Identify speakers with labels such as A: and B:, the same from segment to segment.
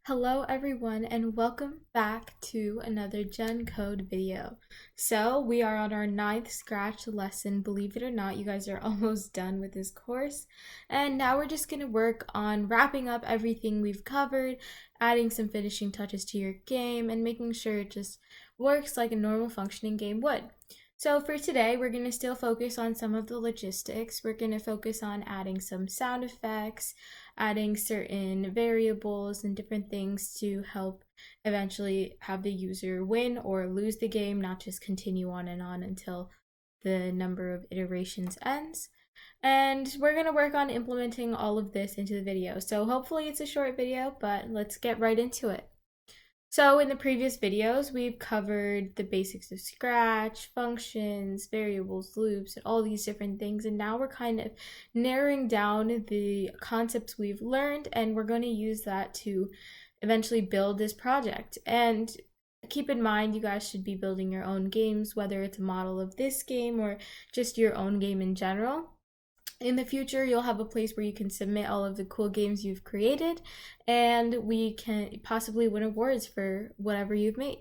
A: Hello everyone and welcome back to another Gen Code video. So we are on our ninth Scratch lesson. Believe it or not, you guys are almost done with this course. And now we're just going to work on wrapping up everything we've covered, adding some finishing touches to your game, and making sure it just works like a normal functioning game would. So for today, we're going to still focus on some of the logistics. We're going to focus on adding some sound effects, adding certain variables and different things to help eventually have the user win or lose the game, not just continue on and on until the number of iterations ends. And we're going to work on implementing all of this into the video. So hopefully it's a short video, but let's get right into it. So in the previous videos, we've covered the basics of Scratch, functions, variables, loops, and all these different things. And now we're kind of narrowing down the concepts we've learned, and we're going to use that to eventually build this project. And keep in mind, you guys should be building your own games, whether it's a model of this game or just your own game in general. In the future, you'll have a place where you can submit all of the cool games you've created, and we can possibly win awards for whatever you've made.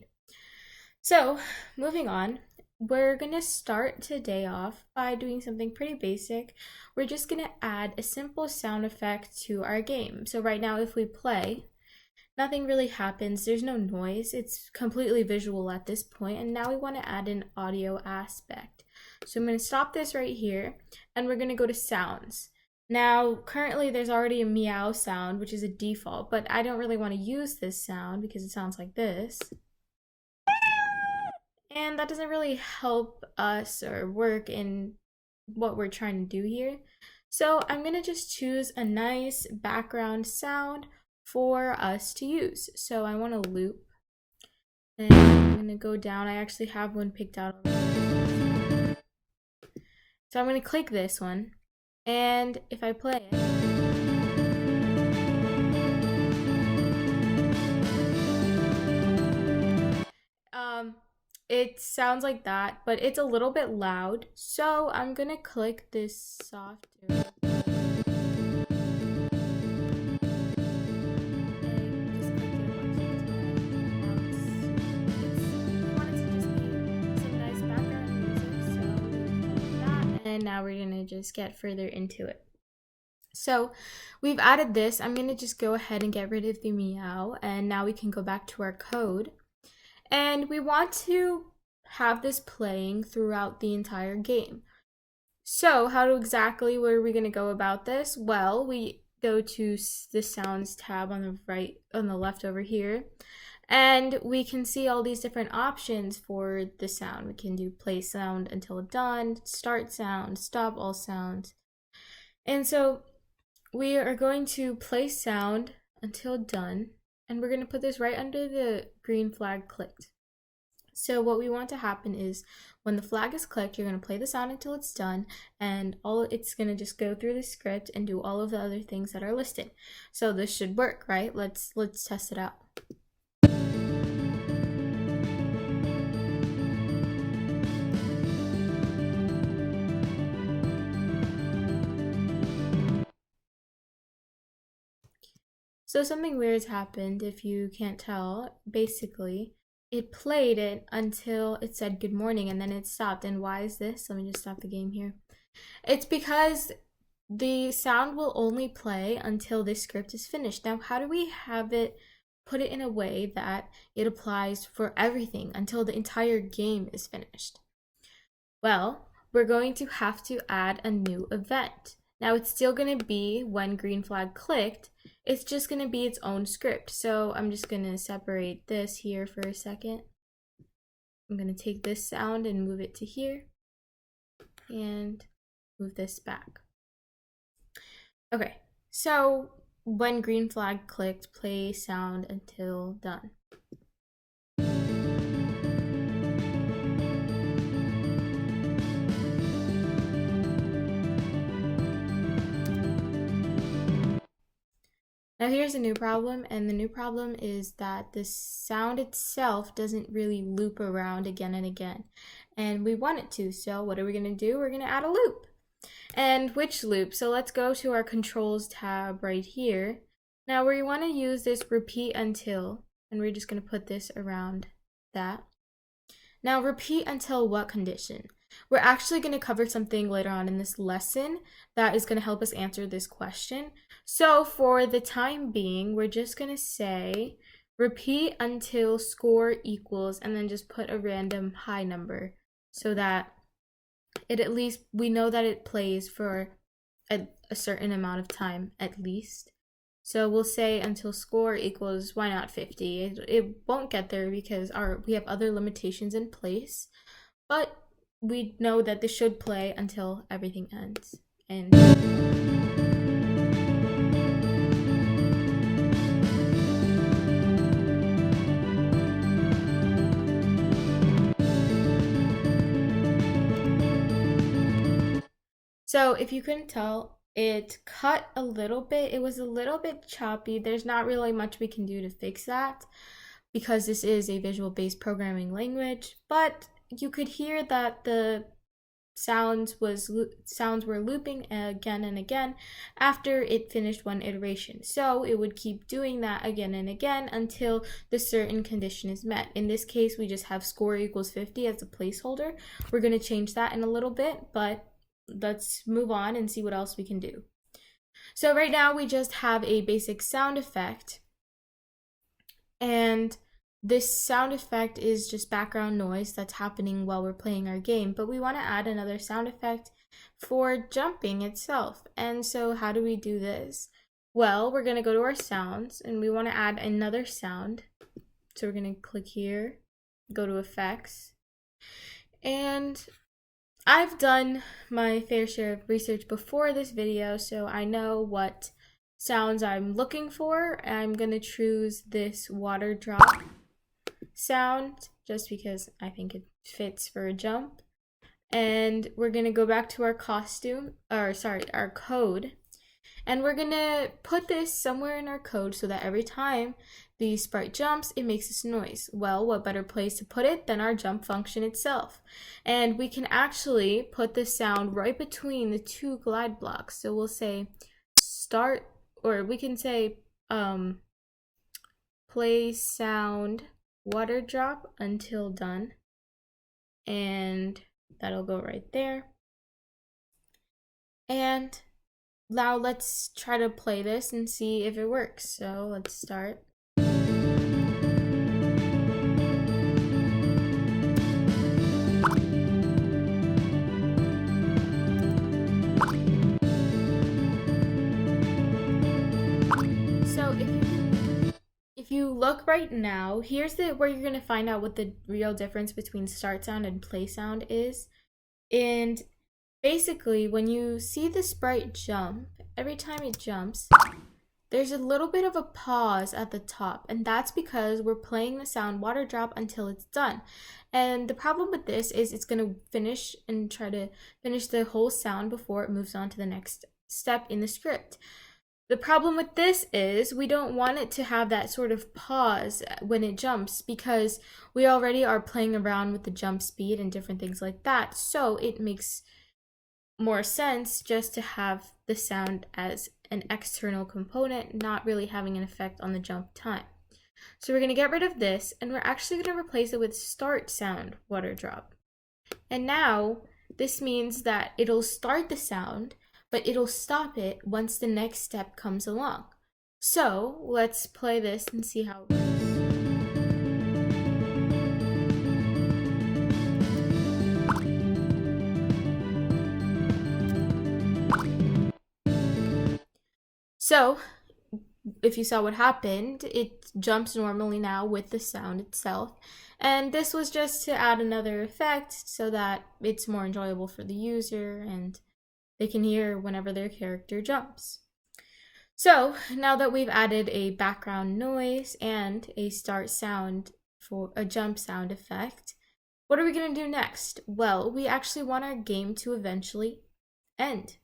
A: So, moving on, we're going to start today off by doing something pretty basic. We're just going to add a simple sound effect to our game. So right now, if we play, nothing really happens. There's no noise. It's completely visual at this point, and now we want to add an audio aspect. So I'm going to stop this right here, and we're going to go to sounds. Now, currently there's already a meow sound, which is a default, but I don't really want to use this sound because it sounds like this. And that doesn't really help us or work in what we're trying to do here. So I'm going to just choose a nice background sound for us to use. So I want a loop, and I'm going to go down. I actually have one picked out already. So I'm going to click this one, and if I play it, it sounds like that, but it's a little bit loud. So I'm going to click this soft arrow. And now we're gonna just get further into it. So we've added this. I'm gonna just go ahead and get rid of the meow, and now we can go back to our code. And we want to have this playing throughout the entire game. So how exactly where are we gonna go about this? Well, we go to the sounds tab on the left over here, and we can see all these different options for the sound. We can do play sound until done, start sound, stop all sounds. And so we are going to play sound until done, and we're going to put this right under the green flag clicked. So what we want to happen is when the flag is clicked, you're going to play the sound until it's done, and it's going to just go through the script and do all of the other things that are listed. So this should work, right? Let's test it out. So something weird's happened, if you can't tell. Basically, it played it until it said good morning, and then it stopped. And why is this? Let me just stop the game here. It's because the sound will only play until this script is finished. Now, how do we have it put it in a way that it applies for everything until the entire game is finished? Well, we're going to have to add a new event. Now it's still going to be when green flag clicked, it's just going to be its own script. So I'm just going to separate this here for a second. I'm going to take this sound and move it to here and move this back. Okay, so when green flag clicked, play sound until done. Now here's a new problem, and the new problem is that the sound itself doesn't really loop around again and again, and we want it to. So what are we going to do? We're going to add a loop. And which loop? So let's go to our controls tab right here, Now we want to use this repeat until, and we're just going to put this around that. Now repeat until what condition? We're actually going to cover something later on in this lesson that is going to help us answer this question. So for the time being, we're just going to say repeat until score equals, and then just put a random high number so that it at least, we know that it plays for a certain amount of time at least. So we'll say until score equals, why not 50? It won't get there because we have other limitations in place, but we know that this should play until everything ends. And so if you couldn't tell, it cut a little bit. It was a little bit choppy. There's not really much we can do to fix that because this is a visual-based programming language, but you could hear that the sounds were looping again and again after it finished one iteration. So it would keep doing that again and again until the certain condition is met. In this case, we just have score equals 50 as a placeholder. We're going to change that in a little bit, but let's move on and see what else we can do. So right now we just have a basic sound effect, and this sound effect is just background noise that's happening while we're playing our game, but we want to add another sound effect for jumping itself. And so how do we do this? Well, we're going to go to our sounds and we want to add another sound. So we're going to click here, go to effects, and I've done my fair share of research before this video, so I know what sounds I'm looking for. I'm gonna choose this water drop sound just because I think it fits for a jump. And we're gonna go back to our our code. And we're gonna put this somewhere in our code so that every time the sprite jumps, it makes this noise. Well, what better place to put it than our jump function itself? And we can actually put the sound right between the two glide blocks. So we'll say start, or we can say play sound water drop until done. And that'll go right there. And now let's try to play this and see if it works. So let's start. So if you look right now, here's where you're gonna find out what the real difference between start sound and play sound is. And basically, when you see the sprite jump, every time it jumps, there's a little bit of a pause at the top, and that's because we're playing the sound water drop until it's done. And the problem with this is it's going to finish and try to finish the whole sound before it moves on to the next step in the script. The problem with this is we don't want it to have that sort of pause when it jumps because we already are playing around with the jump speed and different things like that. So it makes more sense just to have the sound as an external component, not really having an effect on the jump time. So we're going to get rid of this, and we're actually going to replace it with start sound water drop. And now this means that it'll start the sound, but it'll stop it once the next step comes along. So let's play this and see how it works. So if you saw what happened, it jumps normally now with the sound itself. And this was just to add another effect so that it's more enjoyable for the user and they can hear whenever their character jumps. So now that we've added a background noise and a start sound for a jump sound effect, what are we going to do next? Well, we actually want our game to eventually end.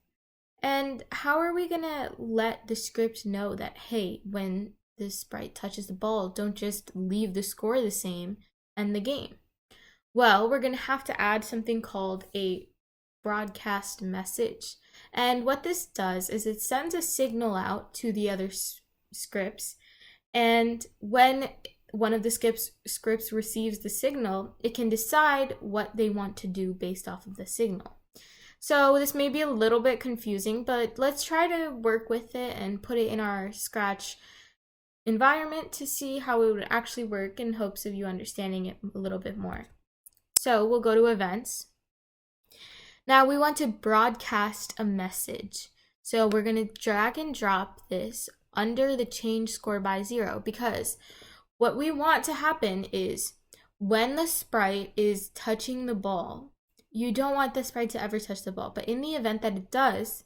A: And how are we going to let the script know that, hey, when the sprite touches the ball, don't just leave the score the same and the game? Well, we're going to have to add something called a broadcast message. And what this does is it sends a signal out to the other scripts. And when one of the scripts receives the signal, it can decide what they want to do based off of the signal. So this may be a little bit confusing, but let's try to work with it and put it in our Scratch environment to see how it would actually work in hopes of you understanding it a little bit more. So we'll go to events. Now we want to broadcast a message. So we're going to drag and drop this under the change score by 0, because what we want to happen is when the sprite is touching the ball, you don't want the sprite to ever touch the ball, but in the event that it does,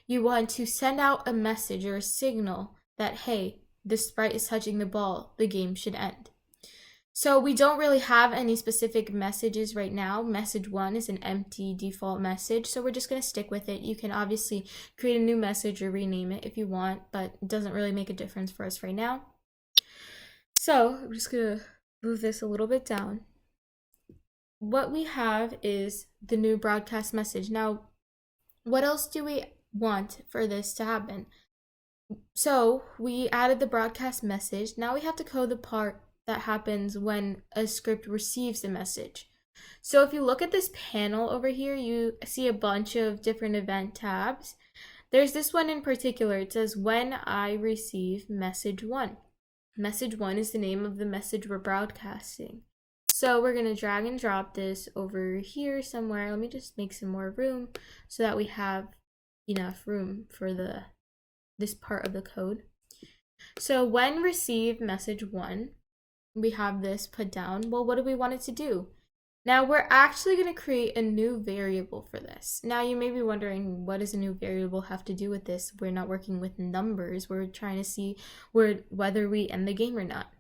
A: you want to send out a message or a signal that, hey, the sprite is touching the ball, the game should end. So we don't really have any specific messages right now. Message 1 is an empty default message, so we're just going to stick with it. You can obviously create a new message or rename it if you want, but it doesn't really make a difference for us right now. So I'm just going to move this a little bit down. What we have is the new broadcast message. Now, what else do we want for this to happen? So we added the broadcast message. Now we have to code the part that happens when a script receives the message. So if you look at this panel over here, you see a bunch of different event tabs. There's this one in particular. It says when I receive message 1. Message 1 is the name of the message we're broadcasting. So we're going to drag and drop this over here somewhere. Let me just make some more room so that we have enough room for this part of the code. So when receive message 1, we have this put down. Well, what do we want it to do? Now we're actually going to create a new variable for this. Now you may be wondering, what does a new variable have to do with this? We're not working with numbers. We're trying to see whether we end the game or not.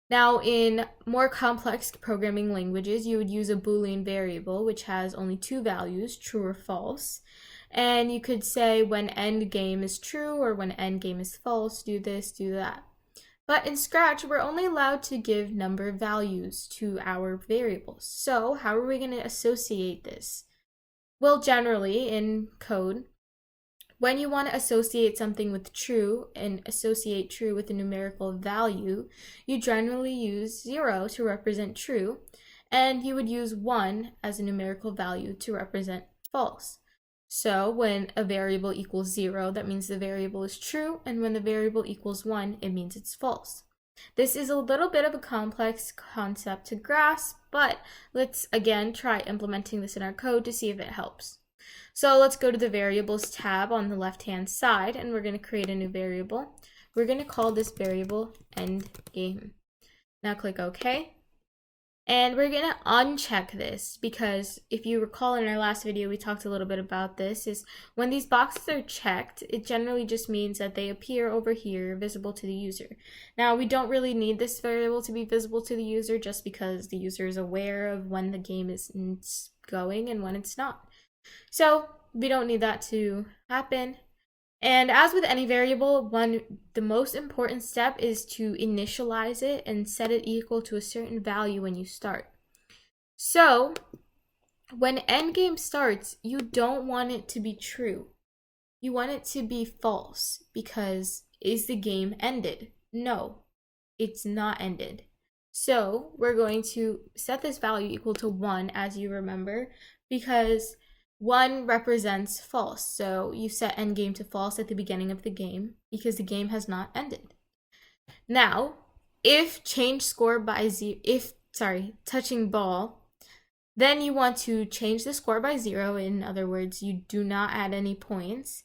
A: Now, in more complex programming languages, you would use a Boolean variable, which has only 2 values, true or false. And you could say when end game is true or when end game is false, do this, do that. But in Scratch, we're only allowed to give number values to our variables. So how are we going to associate this? Well, generally in code, when you want to associate something with true and associate true with a numerical value, you generally use 0 to represent true, and you would use 1 as a numerical value to represent false. So when a variable equals 0, that means the variable is true, and when the variable equals 1, it means it's false. This is a little bit of a complex concept to grasp, but let's again try implementing this in our code to see if it helps. So let's go to the variables tab on the left-hand side, and we're going to create a new variable. We're going to call this variable endGame. Now click OK. And we're going to uncheck this because if you recall in our last video, we talked a little bit about this, is when these boxes are checked, it generally just means that they appear over here visible to the user. Now, we don't really need this variable to be visible to the user just because the user is aware of when the game is going and when it's not. So we don't need that to happen. And as with any variable, the most important step is to initialize it and set it equal to a certain value when you start. So when endgame starts, you don't want it to be true. You want it to be false because is the game ended? No, it's not ended. So we're going to set this value equal to 1, as you remember, because 1 represents false, so you set endgame to false at the beginning of the game because the game has not ended. Now, if change score by touching ball, then you want to change the score by 0. In other words, you do not add any points.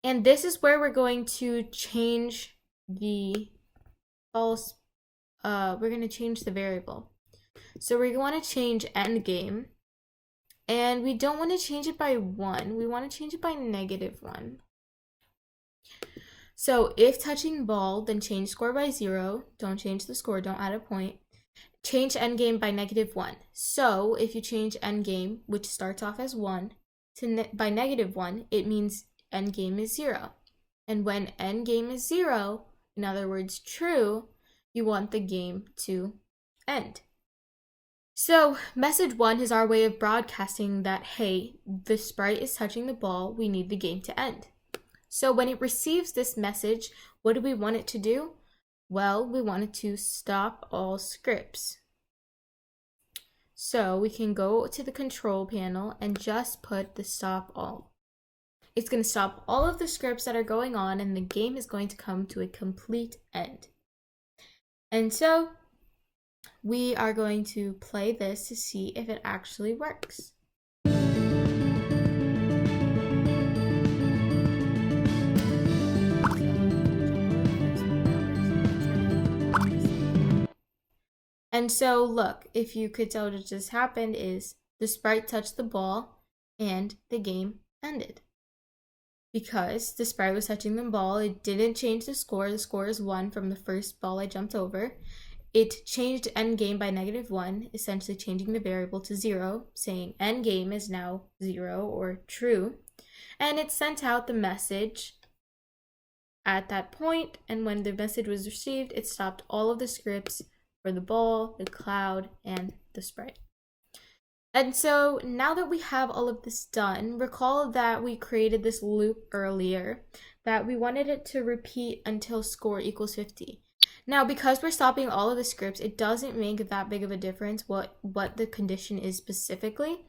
A: And this is where we're going to change the false, we're going to change the variable. So we're going to change endgame. And we don't want to change it by 1. We want to change it by -1. So if touching ball, then change score by 0. Don't change the score. Don't add a point. Change endgame by -1. So if you change endgame, which starts off as 1, by -1, it means endgame is 0. And when endgame is 0, in other words, true, you want the game to end. So message 1 is our way of broadcasting that, hey, the sprite is touching the ball, we need the game to end. So when it receives this message, what do we want it to do? Well, we want it to stop all scripts. So we can go to the control panel and just put the stop all. It's going to stop all of the scripts that are going on, and the game is going to come to a complete end. And so we are going to play this to see if it actually works. And so look, if you could tell what just happened is the sprite touched the ball and the game ended. Because the sprite was touching the ball, it didn't change the score. The score is 1 from the first ball I jumped over. It changed endgame by -1, essentially changing the variable to 0, saying endgame is now 0 or true. And it sent out the message at that point, and when the message was received, it stopped all of the scripts for the ball, the cloud, and the sprite. And so now that we have all of this done, recall that we created this loop earlier that we wanted it to repeat until score equals 50. Now, because we're stopping all of the scripts, it doesn't make that big of a difference what the condition is specifically,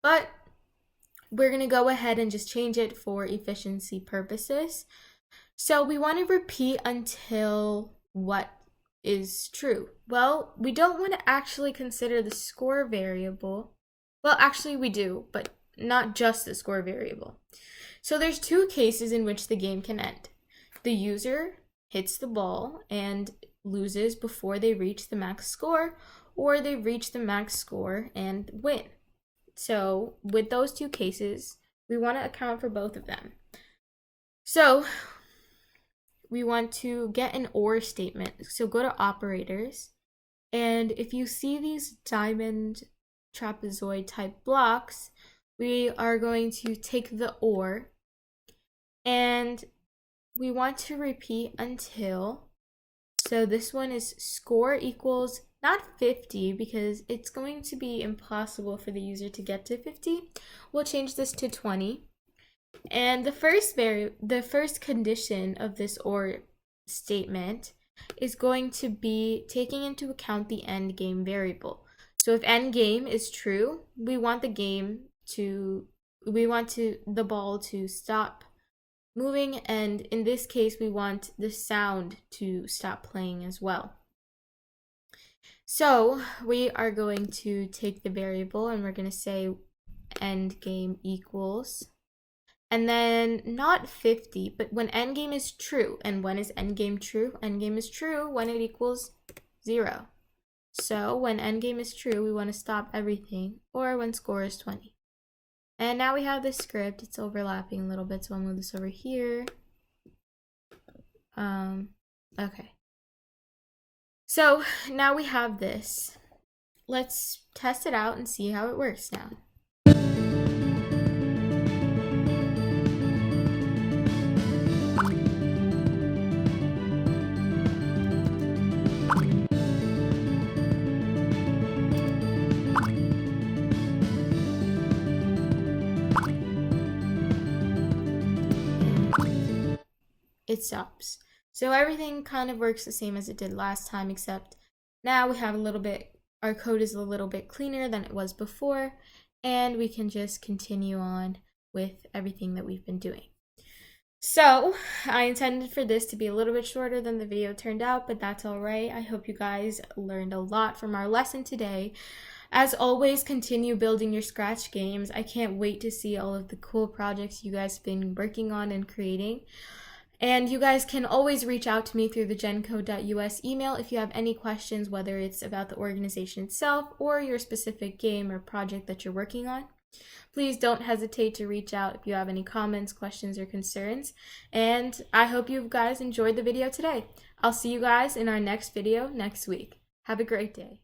A: but we're going to go ahead and just change it for efficiency purposes. So we want to repeat until what is true. Well, we don't want to actually consider the score variable. Well, actually we do, but not just the score variable. So there's 2 cases in which the game can end. The user hits the ball and loses before they reach the max score, or they reach the max score and win. So with those 2 cases, we want to account for both of them. So we want to get an OR statement. So go to operators, and if you see these diamond trapezoid type blocks, we are going to take the OR, and we want to repeat until, so this one is score equals not 50, because it's going to be impossible for the user to get to 50. We'll change this to 20. And the first condition of this OR statement is going to be taking into account the endgame variable. So if endgame is true, we want the ball to stop moving, and in this case we want the sound to stop playing as well. So we are going to take the variable and we're going to say endgame equals, and then not 50, but when endgame is true. And when is endgame true? Endgame is true when it equals 0. So when endgame is true, we want to stop everything, or when score is 20. And now we have this script. It's overlapping a little bit, so I'll move this over here. Okay. So now we have this. Let's test it out and see how it works now. It stops. So everything kind of works the same as it did last time, except now we have our code is a little bit cleaner than it was before, and we can just continue on with everything that we've been doing. So I intended for this to be a little bit shorter than the video turned out, but that's all right. I hope you guys learned a lot from our lesson today. As always, continue building your Scratch games. I can't wait to see all of the cool projects you guys have been working on and creating. And you guys can always reach out to me through the gencode.us email if you have any questions, whether it's about the organization itself or your specific game or project that you're working on. Please don't hesitate to reach out if you have any comments, questions, or concerns. And I hope you guys enjoyed the video today. I'll see you guys in our next video next week. Have a great day.